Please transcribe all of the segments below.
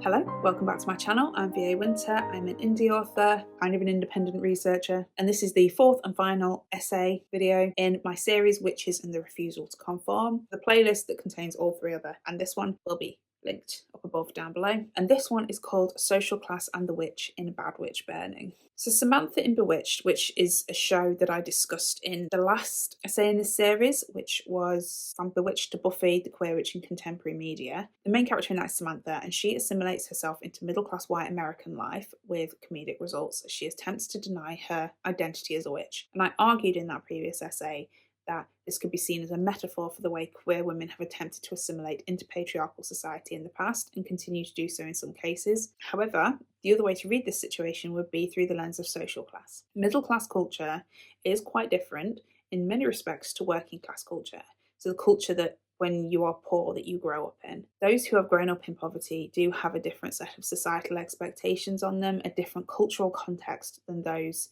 Hello, welcome back to my channel. I'm VA Winter. I'm an indie author, kind of an independent researcher, and this is the fourth and final essay video in my series Witches and the Refusal to Conform, the playlist that contains all three other, and this one will be linked up above down below. And this one is called Social Class and the Witch in Bad Witch Burning. So Samantha in Bewitched, which is a show that I discussed in the last essay in this series, which was From Bewitched to Buffy, the Queer Witch in Contemporary Media. The main character in that is Samantha, and she assimilates herself into middle-class white American life with comedic results as she attempts to deny her identity as a witch. And I argued in that previous essay that this could be seen as a metaphor for the way queer women have attempted to assimilate into patriarchal society in the past and continue to do so in some cases. However, the other way to read this situation would be through the lens of social class. Middle class culture is quite different in many respects to working class culture. So the culture that when you are poor that you grow up in. Those who have grown up in poverty do have a different set of societal expectations on them, a different cultural context than those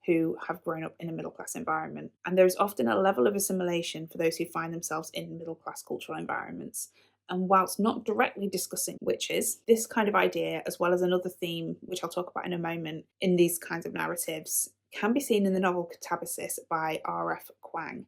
who have grown up in a middle class environment. And there is often a level of assimilation for those who find themselves in middle class cultural environments. And whilst not directly discussing witches, this kind of idea, as well as another theme, which I'll talk about in a moment, in these kinds of narratives, can be seen in the novel Katabasis by R.F. Kuang.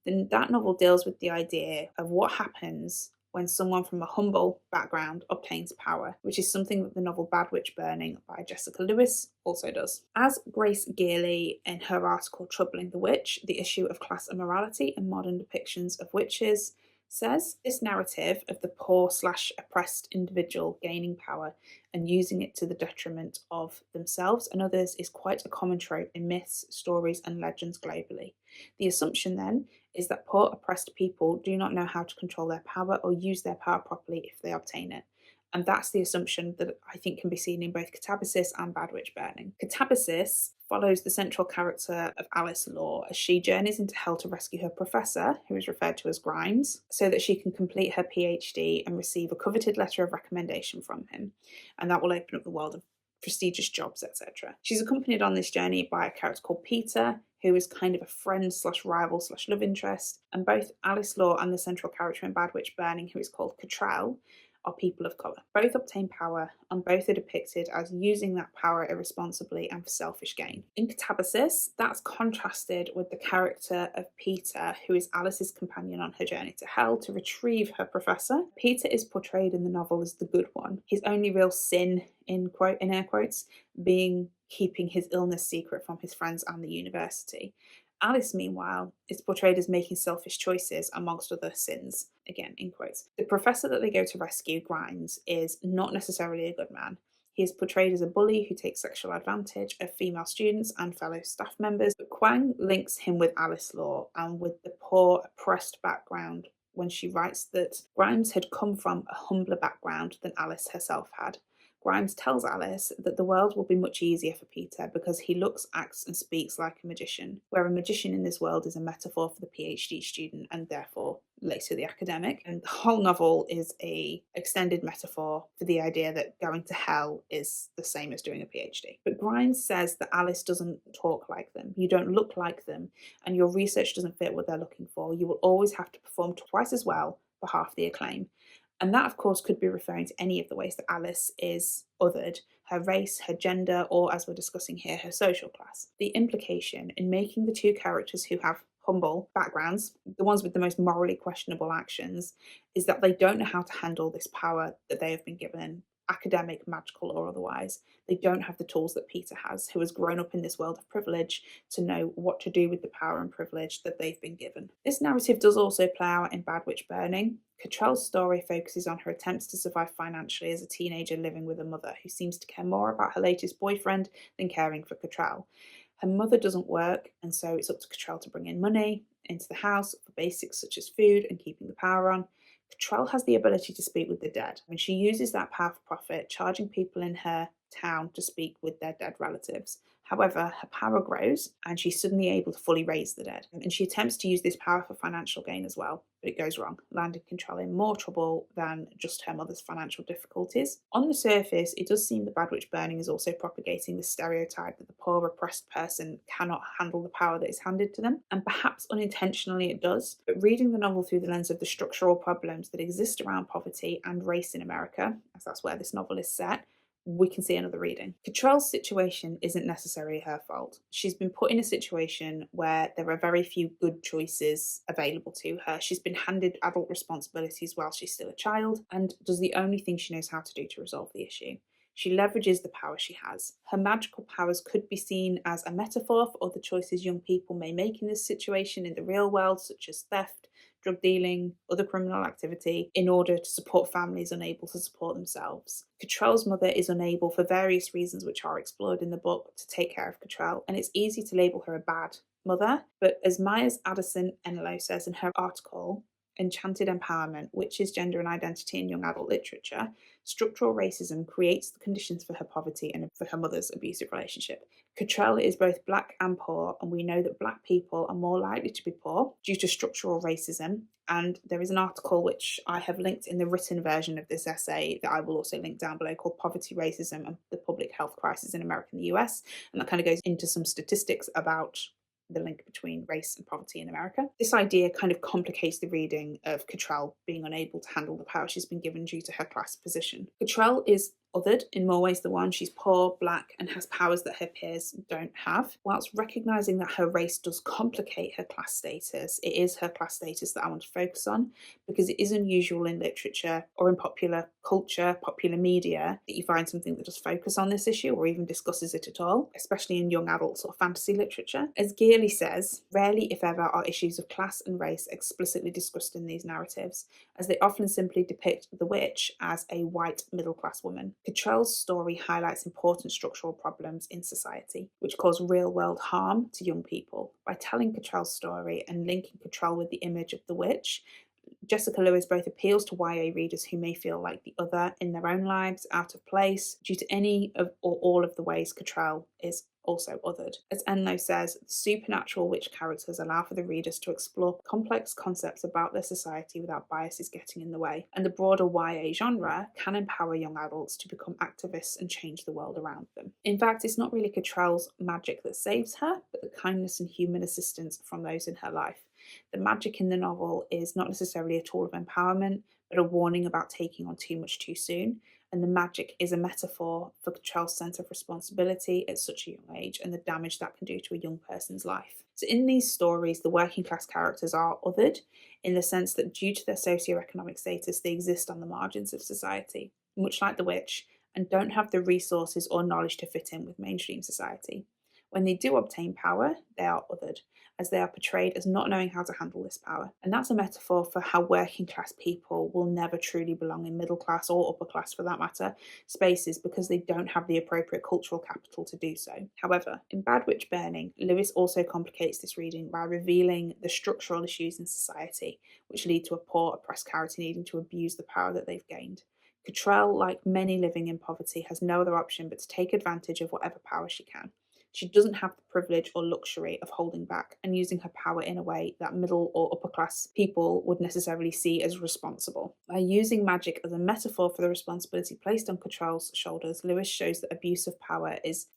Then that novel deals with the idea of what happens when someone from a humble background obtains power, which is something that the novel Bad Witch Burning by Jessica Lewis also does. As Grace Gearley in her article Troubling the Witch, the issue of class and morality and modern depictions of witches says, this narrative of the poor/oppressed individual gaining power and using it to the detriment of themselves and others is quite a common trope in myths, stories and legends globally. The assumption then is that poor oppressed people do not know how to control their power or use their power properly if they obtain it. And that's the assumption that I think can be seen in both Katabasis and Bad Witch Burning. Katabasis follows the central character of Alice Law as she journeys into hell to rescue her professor, who is referred to as Grimes, so that she can complete her PhD and receive a coveted letter of recommendation from him. And that will open up the world of prestigious jobs, etc. She's accompanied on this journey by a character called Peter, who is kind of a friend/rival/love interest, and both Alice Law and the central character in Bad Witch Burning, who is called Cottrell, are people of colour. Both obtain power, and both are depicted as using that power irresponsibly and for selfish gain. In Katabasis, that's contrasted with the character of Peter, who is Alice's companion on her journey to hell to retrieve her professor. Peter is portrayed in the novel as the good one, his only real sin, in air quotes, being keeping his illness secret from his friends and the university. Alice, meanwhile, is portrayed as making selfish choices amongst other sins, again in quotes. The professor that they go to rescue, Grimes, is not necessarily a good man. He is portrayed as a bully who takes sexual advantage of female students and fellow staff members, but Kuang links him with Alice Law and with the poor, oppressed background when she writes that Grimes had come from a humbler background than Alice herself had. Grimes tells Alice that the world will be much easier for Peter because he looks, acts and speaks like a magician, where a magician in this world is a metaphor for the PhD student and therefore later the academic. And the whole novel is an extended metaphor for the idea that going to hell is the same as doing a PhD. But Grimes says that Alice doesn't talk like them, you don't look like them, and your research doesn't fit what they're looking for. You will always have to perform twice as well for half the acclaim. And that, of course, could be referring to any of the ways that Alice is othered, her race, her gender, or, as we're discussing here, her social class. The implication in making the two characters who have humble backgrounds, the ones with the most morally questionable actions, is that they don't know how to handle this power that they have been given, academic, magical, or otherwise. They don't have the tools that Peter has, who has grown up in this world of privilege, to know what to do with the power and privilege that they've been given. This narrative does also play out in Bad Witch Burning. Cottrell's story focuses on her attempts to survive financially as a teenager living with a mother who seems to care more about her latest boyfriend than caring for Cottrell. Her mother doesn't work, and so it's up to Cottrell to bring in money into the house for basics such as food and keeping the power on. Cottrell has the ability to speak with the dead, and she uses that power for profit, charging people in her town to speak with their dead relatives. However, her power grows and she's suddenly able to fully raise the dead. And she attempts to use this power for financial gain as well, but it goes wrong, landing Control in more trouble than just her mother's financial difficulties. On the surface, it does seem that Bad Witch Burning is also propagating the stereotype that the poor, oppressed person cannot handle the power that is handed to them, and perhaps unintentionally it does. But reading the novel through the lens of the structural problems that exist around poverty and race in America, as that's where this novel is set, we can see another reading. Cottrell's situation isn't necessarily her fault. She's been put in a situation where there are very few good choices available to her. She's been handed adult responsibilities while she's still a child and does the only thing she knows how to do to resolve the issue. She leverages the power she has. Her magical powers could be seen as a metaphor for other choices young people may make in this situation in the real world, such as theft, drug dealing, other criminal activity, in order to support families unable to support themselves. Cottrell's mother is unable, for various reasons which are explored in the book, to take care of Cottrell, and it's easy to label her a bad mother. But as Myers Addison Enlow says in her article, Enchanted Empowerment, Witches, Gender and Identity in Young Adult Literature, structural racism creates the conditions for her poverty and for her mother's abusive relationship. Cottrell is both black and poor, and we know that black people are more likely to be poor due to structural racism. And there is an article which I have linked in the written version of this essay that I will also link down below, called Poverty, Racism and the Public Health Crisis in America and the US. And that kind of goes into some statistics about the link between race and poverty in America. This idea kind of complicates the reading of Cottrell being unable to handle the power she's been given due to her class position. Cottrell is othered in more ways than one. She's poor, black, and has powers that her peers don't have. Whilst recognising that her race does complicate her class status, it is her class status that I want to focus on, because it is unusual in literature or in popular culture, popular media, that you find something that does focus on this issue or even discusses it at all, especially in young adults or fantasy literature. As Gearley says, rarely if ever are issues of class and race explicitly discussed in these narratives, as they often simply depict the witch as a white middle-class woman. Cottrell's story highlights important structural problems in society, which cause real-world harm to young people. By telling Cottrell's story and linking Cottrell with the image of the witch, Jessica Lewis both appeals to YA readers who may feel like the other in their own lives, out of place, due to any of or all of the ways Cottrell is also othered. As Enlow says, the supernatural witch characters allow for the readers to explore complex concepts about their society without biases getting in the way, and the broader YA genre can empower young adults to become activists and change the world around them. In fact, it's not really Cottrell's magic that saves her, but the kindness and human assistance from those in her life. The magic in the novel is not necessarily a tool of empowerment, but a warning about taking on too much too soon. And the magic is a metaphor for Cottrell's sense of responsibility at such a young age and the damage that can do to a young person's life. So in these stories, the working class characters are othered in the sense that due to their socioeconomic status, they exist on the margins of society, much like the witch, and don't have the resources or knowledge to fit in with mainstream society. When they do obtain power, they are othered, as they are portrayed as not knowing how to handle this power. And that's a metaphor for how working class people will never truly belong in middle class or upper class, for that matter, spaces, because they don't have the appropriate cultural capital to do so. However, in Bad Witch Burning, Lewis also complicates this reading by revealing the structural issues in society which lead to a poor, oppressed character needing to abuse the power that they've gained. Cottrell, like many living in poverty, has no other option but to take advantage of whatever power she can. She doesn't have the privilege or luxury of holding back and using her power in a way that middle or upper class people would necessarily see as responsible. By using magic as a metaphor for the responsibility placed on Cottrell's shoulders, Lewis shows that abuse of power is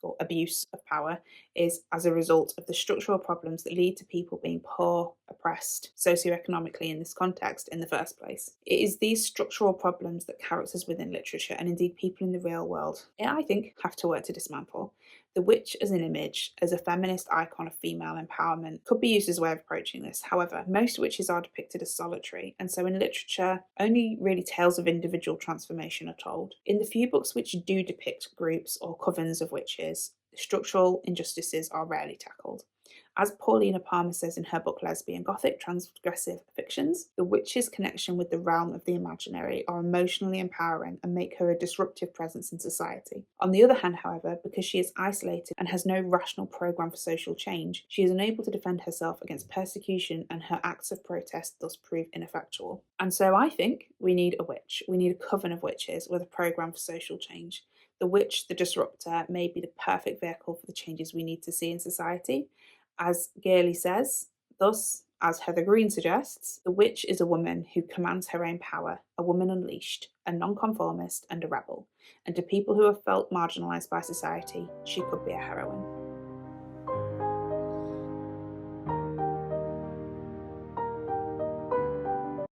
as a result of the structural problems that lead to people being poor, oppressed, socioeconomically in this context in the first place. It is these structural problems that characters within literature, and indeed people in the real world, I think, have to work to dismantle. The witch as an image, as a feminist icon of female empowerment, could be used as a way of approaching this. However, most witches are depicted as solitary, and so in literature, only really tales of individual transformation are told. In the few books which do depict groups or covens of witches, structural injustices are rarely tackled. As Paulina Palmer says in her book Lesbian Gothic Transgressive Fictions, the witch's connection with the realm of the imaginary are emotionally empowering and make her a disruptive presence in society. On the other hand, however, because she is isolated and has no rational program for social change, she is unable to defend herself against persecution, and her acts of protest thus prove ineffectual. And so I think we need a witch. We need a coven of witches with a program for social change. The witch, the disruptor, may be the perfect vehicle for the changes we need to see in society. As Gailey says, thus, as Heather Green suggests, the witch is a woman who commands her own power, a woman unleashed, a nonconformist and a rebel. And to people who have felt marginalised by society, she could be a heroine.